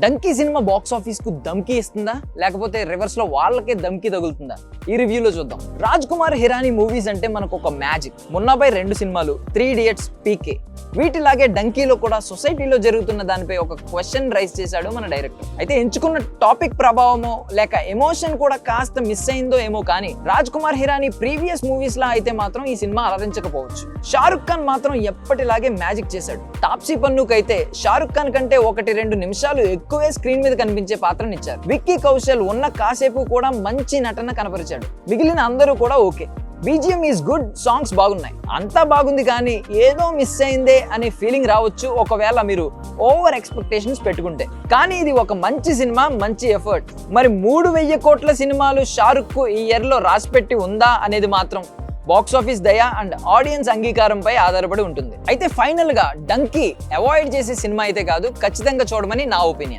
Donkey cinema box office కు దమ్కి ఇస్తుందా లేకపోతే రివర్స్ లో వాళ్ళకే దమ్కి తగులుతుందా ఈ రివ్యూలో చూద్దాం. రాజ్ కుమార్ హిరానీ మూవీస్ అంటే మనకు ఒక మ్యాజిక్. మొన్నపై 2 సినిమాలు, 3 ఇడియట్స్, పీకే. వీటిలాగే డంకీలో కూడా సొసైటీలో జరుగుతున్న దానిపై ఒక క్వశ్చన్ రైజ్ చేశాడు మన డైరెక్టర్. అయితే ఎంచుకున్న టాపిక్ ప్రభావమో లేక ఎమోషన్ కూడా కాస్త మిస్ అయిందో ఏమో కానీ రాజ్ కుమార్ హిరానీ ప్రీవియస్ మూవీస్ లా అయితే మాత్రం ఈ సినిమా అలరించకపోవచ్చు. షారుఖ్ ఖాన్ మాత్రం ఎప్పటిలాగే మ్యాజిక్ చేశాడు. తాప్సీ పన్నుకు అయితే షారుఖ్ ఖాన్ కంటే 1-2 నిమిషాలు ఎక్కువే స్క్రీన్ మీద కనిపించే పాత్రనిచ్చారు. విక్కీ కౌశల్ ఉన్న కాసేపు కూడా మంచి నటన కనపరిచాడు. మిగిలిన అందరూ కూడా okay. BGM is good, songs బాగున్నాయి, అంతా బాగుంది, కానీ ఏదో మిస్ అయిందే అనే ఫీలింగ్ రావచ్చు ఒకవేళ మీరు ఓవర్ ఎక్స్పెక్టేషన్స్ పెట్టుకుంటే. కానీ ఇది ఒక మంచి సినిమా, మంచి ఎఫర్ట్. మరి 3,000 కోట్ల సినిమాలు షారుఖ్ కు ఈ ఇయర్ లో రాసిపెట్టి ఉందా అనేది మాత్రం బాక్స్ ఆఫీస్ దయ అండ్ ఆడియన్స్ అంగీకారంపై ఆధారపడి ఉంటుంది. అయితే ఫైనల్ గా డంకీ అవాయిడ్ చేసే సినిమా అయితే కాదు, ఖచ్చితంగా చూడమని నా ఒపీనియన్.